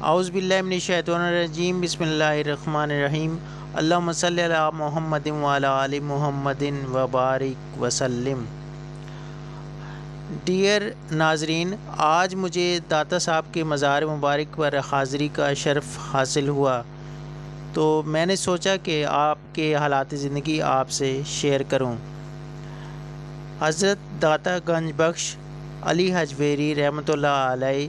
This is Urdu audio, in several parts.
اعوذ باللہ من الشیطان الرجیم بسم اللہ الرحمن الرحیم اللہم صلی علی محمد وعلی آل محمد وبارک وسلم۔ ڈیئر ناظرین، آج مجھے داتا صاحب کے مزار مبارک پر حاضری کا شرف حاصل ہوا، تو میں نے سوچا کہ آپ کے حالات زندگی آپ سے شیئر کروں۔ حضرت داتا گنج بخش علی حجویری رحمۃ اللہ علیہ،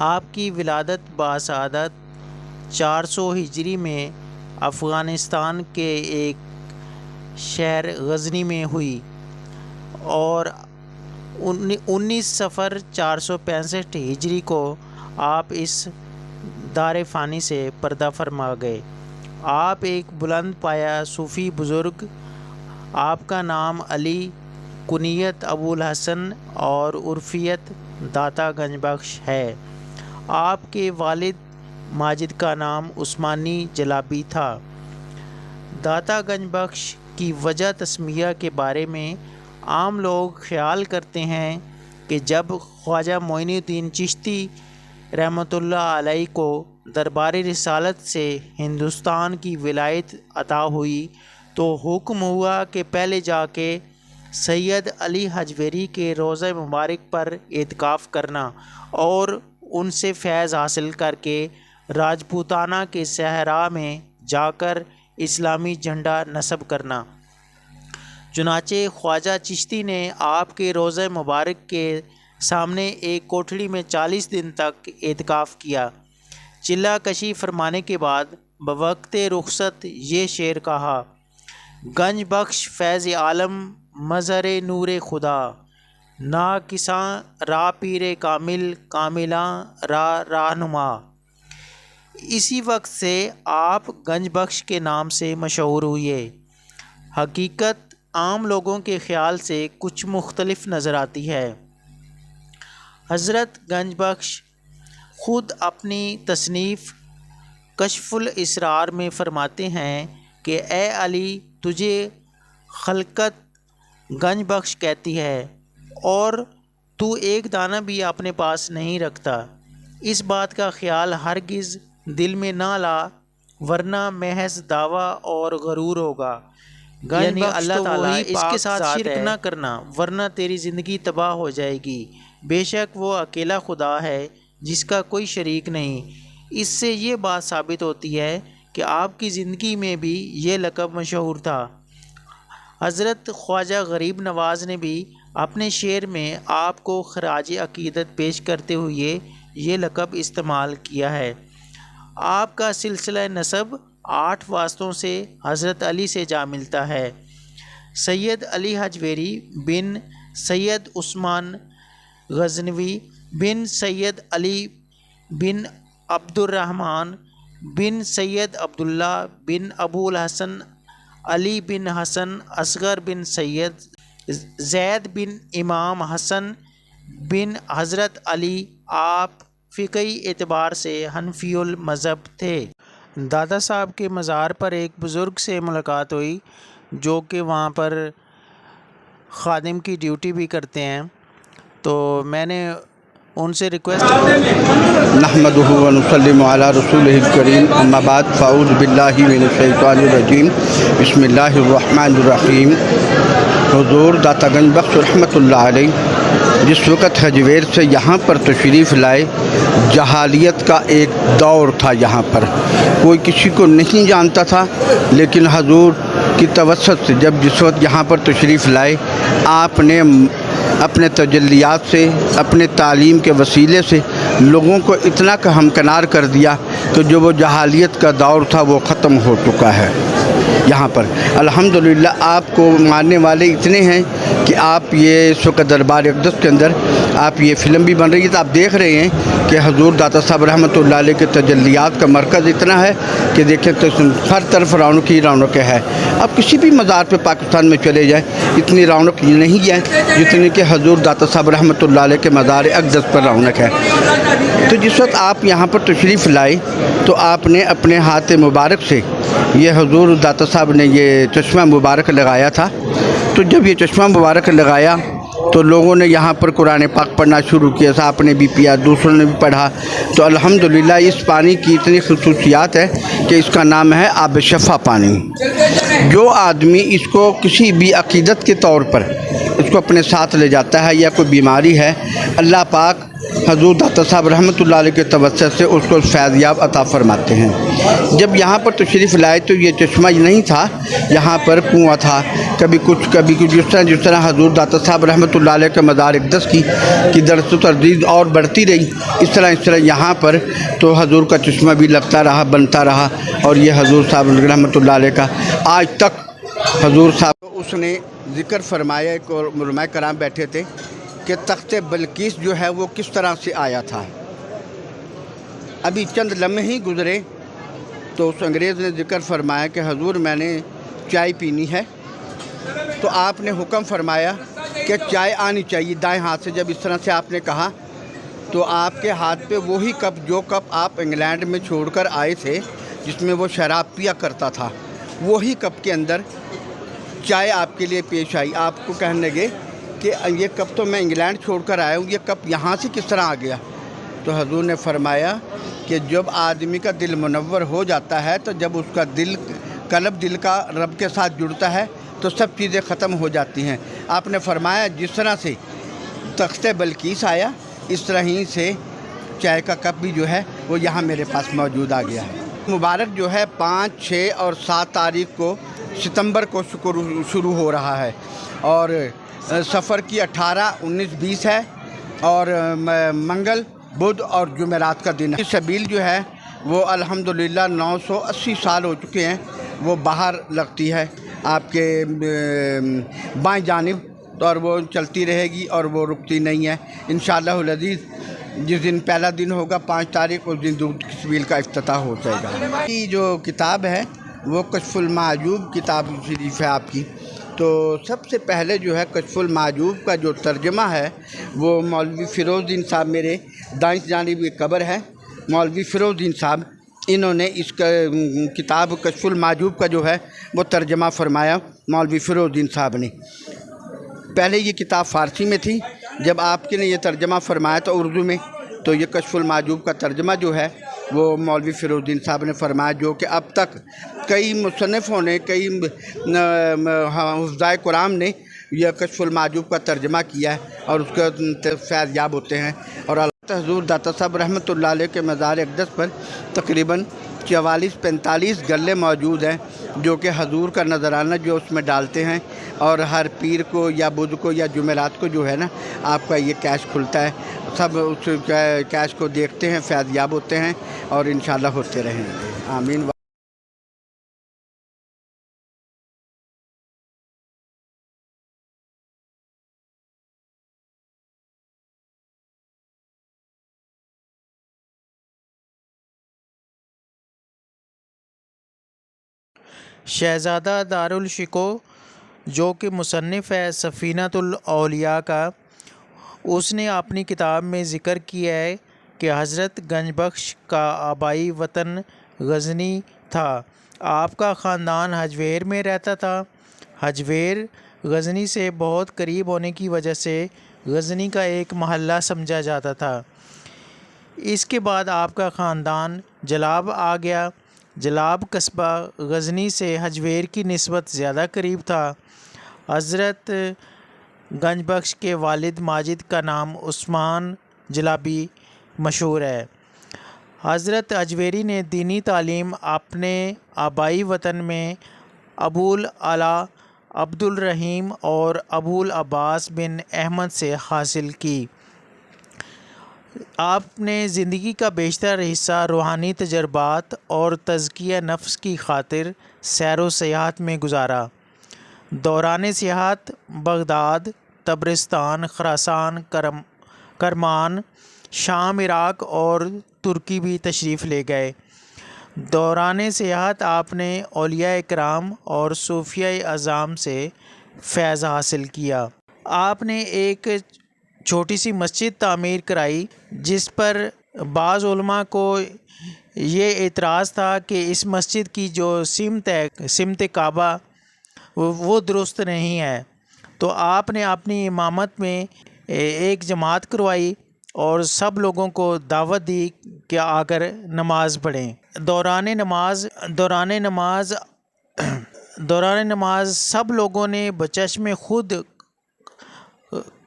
آپ کی ولادت باسعادت 400 ہجری میں افغانستان کے ایک شہر غزنی میں ہوئی اور 19 صفر 465 ہجری کو آپ اس دار فانی سے پردہ فرما گئے۔ آپ ایک بلند پایا صوفی بزرگ، آپ کا نام علی، کنیت ابو الحسن اور عرفیت داتا گنج بخش ہے۔ آپ کے والد ماجد کا نام عثمانی جلابی تھا۔ داتا گنج بخش کی وجہ تسمیہ کے بارے میں عام لوگ خیال کرتے ہیں کہ جب خواجہ معین الدین چشتی رحمۃ اللہ علیہ کو دربار رسالت سے ہندوستان کی ولایت عطا ہوئی تو حکم ہوا کہ پہلے جا کے سید علی حجویری کے روضہ مبارک پر اعتکاف کرنا اور ان سے فیض حاصل کر کے راجپوتانہ کے صحرا میں جا کر اسلامی جھنڈا نصب کرنا۔ چنانچہ خواجہ چشتی نے آپ کے روضہ مبارک کے سامنے ایک کوٹھڑی میں 40 دن تک اعتکاف کیا۔ چلہ کشی فرمانے کے بعد بوقت رخصت یہ شعر کہا: گنج بخش فیض عالم مظہر نور خدا، ناکساں راہ پیر کامل، کاملاں راہ رہنما۔ اسی وقت سے آپ گنج بخش کے نام سے مشہور ہوئے۔ حقیقت عام لوگوں کے خیال سے کچھ مختلف نظر آتی ہے۔ حضرت گنج بخش خود اپنی تصنیف کشف الاسرار میں فرماتے ہیں کہ اے علی، تجھے خلقت گنج بخش کہتی ہے اور تو ایک دانہ بھی اپنے پاس نہیں رکھتا۔ اس بات کا خیال ہرگز دل میں نہ لا، ورنہ محض دعویٰ اور غرور ہوگا۔ یعنی اللہ تعالیٰ اس کے ساتھ شرک نہ کرنا، ورنہ تیری زندگی تباہ ہو جائے گی۔ بے شک وہ اکیلا خدا ہے جس کا کوئی شریک نہیں۔ اس سے یہ بات ثابت ہوتی ہے کہ آپ کی زندگی میں بھی یہ لقب مشہور تھا۔ حضرت خواجہ غریب نواز نے بھی اپنے شعر میں آپ کو خراج عقیدت پیش کرتے ہوئے یہ لقب استعمال کیا ہے۔ آپ کا سلسلہ نسب 8 واسطوں سے حضرت علی سے جا ملتا ہے۔ سید علی حجویری بن سید عثمان غزنوی بن سید علی بن عبد الرحمن بن سید عبداللہ بن ابو الحسن علی بن حسن اصغر بن سید زید بن امام حسن بن حضرت علی، آپ فقہی اعتبار سے حنفی المذہب تھے۔ دادا صاحب کے مزار پر ایک بزرگ سے ملاقات ہوئی جو کہ وہاں پر خادم کی ڈیوٹی بھی کرتے ہیں، تو میں نے ان سے ریکویسٹ نحمدہ و نصلی علی رسولہ الکریم، اما بعد، فاعوذ باللہ من الشیطان الرجیم، بسم اللہ الرحمن الرحیم۔ حضور داتا گنج بخش رحمۃ اللہ علیہ جس وقت حجویر سے یہاں پر تشریف لائے، جہالیت کا ایک دور تھا۔ یہاں پر کوئی کسی کو نہیں جانتا تھا، لیکن حضور کی توسط سے جس وقت یہاں پر تشریف لائے، آپ نے اپنے تجلیات سے، اپنے تعلیم کے وسیلے سے لوگوں کو اتنا کہ ہمکنار کر دیا کہ جو وہ جہالیت کا دور تھا وہ ختم ہو چکا ہے۔ یہاں پر الحمدللہ آپ کو ماننے والے اتنے ہیں کہ آپ یہ اس وقت دربار اقدس کے اندر آپ یہ فلم بھی بن رہی ہے، تو آپ دیکھ رہے ہیں کہ حضور داتا صاحب رحمۃ اللہ علیہ کے تجلیات کا مرکز اتنا ہے کہ دیکھیں تو ہر طرف رونق ہی رونق ہے۔ اب کسی بھی مزار پہ پاکستان میں چلے جائیں، اتنی رونق نہیں ہے جتنی کہ حضور داتا صاحب رحمۃ اللہ علیہ کے مزار اقدس پر رونق ہے۔ تو جس وقت آپ یہاں پر تشریف لائے تو آپ نے اپنے ہاتھ مبارک سے یہ حضور داتا صاحب نے یہ چشمہ مبارک لگایا تھا۔ تو جب یہ چشمہ مبارک لگایا تو تو لوگوں نے یہاں پر قرآن پاک پڑھنا شروع کیا، صاحب نے بھی پیا، دوسروں نے بھی پڑھا، تو الحمدللہ اس پانی کی اتنی خصوصیات ہے کہ اس کا نام ہے آب شفا پانی۔ جو آدمی اس کو کسی بھی عقیدت کے طور پر اس کو اپنے ساتھ لے جاتا ہے یا کوئی بیماری ہے، اللہ پاک حضور داتا صاحب رحمۃ اللہ علیہ کے توسط سے اس کو فیض یاب عطا فرماتے ہیں۔ جب یہاں پر تشریف لائے تو یہ چشمہ نہیں تھا، یہاں پر کنواں تھا، کبھی کچھ جس طرح حضور داتا صاحب رحمۃ اللہ علیہ کے مدار اقدس کی درس و تردید اور بڑھتی رہی، اس طرح یہاں پر تو حضور کا چشمہ بھی لگتا رہا، بنتا رہا، اور یہ حضور صاحب رحمۃ اللہ علیہ کا آج تک حضور صاحب اس نے ذکر فرمایا، ایک علماء کرام بیٹھے تھے کہ تخت بلقیس جو ہے وہ کس طرح سے آیا تھا۔ ابھی چند لمحے ہی گزرے تو اس انگریز نے ذکر فرمایا کہ حضور میں نے چائے پینی ہے، تو آپ نے حکم فرمایا کہ چائے آنی چاہیے دائیں ہاتھ سے۔ جب اس طرح سے آپ نے کہا تو آپ کے ہاتھ پہ وہی کپ، جو کپ آپ انگلینڈ میں چھوڑ کر آئے تھے جس میں وہ شراب پیا کرتا تھا، وہی کپ کے اندر چائے آپ کے لیے پیش آئی۔ آپ کو کہنے لگے کہ یہ کپ تو میں انگلینڈ چھوڑ کر آیا ہوں، یہ کپ یہاں سے کس طرح آ گیا؟ تو حضور نے فرمایا کہ جب آدمی کا دل منور ہو جاتا ہے، تو جب اس کا قلب دل کا رب کے ساتھ جڑتا ہے تو سب چیزیں ختم ہو جاتی ہیں۔ آپ نے فرمایا جس طرح سے تخت بلقیس آیا، اس طرح ہی سے چائے کا کپ بھی جو ہے وہ یہاں میرے پاس موجود آ گیا ہے۔ مبارک جو ہے 5، 6 اور 7 تاریخ کو ستمبر کو شروع ہو رہا ہے، اور سفر کی 18، 19، 20 ہے، اور منگل، بدھ اور جمعرات کا دن ہے۔ سبیل جو ہے وہ الحمدللہ 980 سال ہو چکے ہیں، وہ باہر لگتی ہے آپ کے بائیں جانب، اور وہ چلتی رہے گی اور وہ رکتی نہیں ہے انشاءاللہ العزیز۔ جس دن پہلا دن ہوگا 5 تاریخ، اس دن دودھ کی سبیل کا افتتاح ہو جائے گا۔ یہ جو کتاب ہے وہ کشف المعجوب کتاب شریف ہے آپ کی، تو سب سے پہلے جو ہے کشف المعجوب کا جو ترجمہ ہے وہ مولوی فیروز الدین صاحب، میرے دائیں جانب یہ قبر ہے، مولوی فیروز الدین صاحب، انہوں نے اس کتاب کشف المعجوب کا جو ہے وہ ترجمہ فرمایا مولوی فیروز الدین صاحب نے۔ پہلے یہ کتاب فارسی میں تھی، جب آپ نے یہ ترجمہ فرمایا تو اردو میں، تو یہ کشف المعجوب کا ترجمہ جو ہے وہ مولوی فیروز الدین صاحب نے فرمایا، جو کہ اب تک کئی مصنفوں نے، کئی حفظائے قرآن نے یہ کشف المعجوب کا ترجمہ کیا ہے، اور اس کے فیض یاب ہوتے ہیں۔ اور حضور داتا صاحب رحمۃ اللہ علیہ کے مزار اقدس پر تقریباً 44-45 گلے موجود ہیں، جو کہ حضور کا نذرانہ جو اس میں ڈالتے ہیں، اور ہر پیر کو یا بدھ کو یا جمعرات کو جو ہے نا آپ کا یہ کیش کھلتا ہے، سب اس کیش کو دیکھتے ہیں، فیض یاب ہوتے ہیں، اور انشاءاللہ ہوتے رہیں گے، آمین۔ شہزادہ دارالشکوہ جو کہ مصنف ہے سفینۃ الاولیاء کا، اس نے اپنی کتاب میں ذکر کیا ہے کہ حضرت گنج بخش کا آبائی وطن غزنی تھا۔ آپ کا خاندان حجویر میں رہتا تھا۔ حجویر غزنی سے بہت قریب ہونے کی وجہ سے غزنی کا ایک محلہ سمجھا جاتا تھا۔ اس کے بعد آپ کا خاندان جلاب آ گیا۔ جلاب قصبہ غزنی سے حجویر کی نسبت زیادہ قریب تھا۔ حضرت گنج بخش کے والد ماجد کا نام عثمان جلابی مشہور ہے۔ حضرت حجویری نے دینی تعلیم اپنے آبائی وطن میں ابوالعلا عبد الرحیم اور ابوالعباس بن احمد سے حاصل کی۔ آپ نے زندگی کا بیشتر حصہ روحانی تجربات اور تزکیہ نفس کی خاطر سیر و سیاحت میں گزارا۔ دوران سیاحت بغداد، طبرستان، خراسان، کرمان، شام، عراق اور ترکی بھی تشریف لے گئے۔ دوران سیاحت آپ نے اولیاء اکرام اور صوفیاء اعظام سے فیض حاصل کیا۔ آپ نے ایک چھوٹی سی مسجد تعمیر کرائی، جس پر بعض علماء کو یہ اعتراض تھا کہ اس مسجد کی جو سمت ہے، سمت کعبہ، وہ درست نہیں ہے، تو آپ نے اپنی امامت میں ایک جماعت کروائی اور سب لوگوں کو دعوت دی کہ آ کر نماز پڑھیں۔ دوران نماز سب لوگوں نے بچشم خود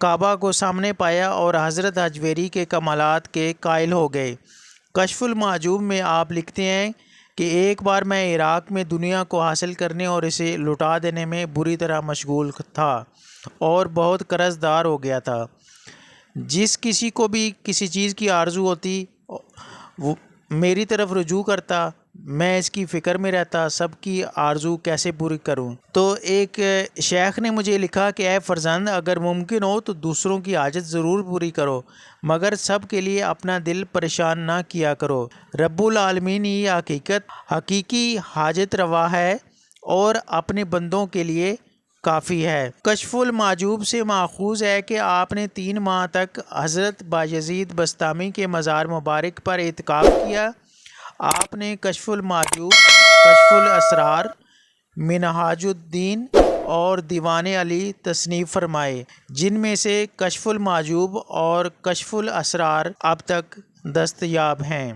کعبہ کو سامنے پایا اور حضرت حجویری کے کمالات کے قائل ہو گئے۔ کشف المحجوب میں آپ لکھتے ہیں کہ ایک بار میں عراق میں دنیا کو حاصل کرنے اور اسے لٹا دینے میں بری طرح مشغول تھا اور بہت قرض دار ہو گیا تھا۔ جس کسی کو بھی کسی چیز کی آرزو ہوتی وہ میری طرف رجوع کرتا، میں اس کی فکر میں رہتا سب کی آرزو کیسے پوری کروں۔ تو ایک شیخ نے مجھے لکھا کہ اے فرزند، اگر ممکن ہو تو دوسروں کی حاجت ضرور پوری کرو، مگر سب کے لیے اپنا دل پریشان نہ کیا کرو۔ رب العالمین ہی حقیقی حاجت روا ہے اور اپنے بندوں کے لیے کافی ہے۔ کشف المحجوب سے ماخوذ ہے کہ آپ نے 3 ماہ تک حضرت بایزید بسطامی کے مزار مبارک پر اعتکاف کیا۔ آپ نے کشف المحجوب، کشف الاسرار، منہاج الدین اور دیوان علی تصنیف فرمائے، جن میں سے کشف المحجوب اور کشف الاسرار اب تک دستیاب ہیں۔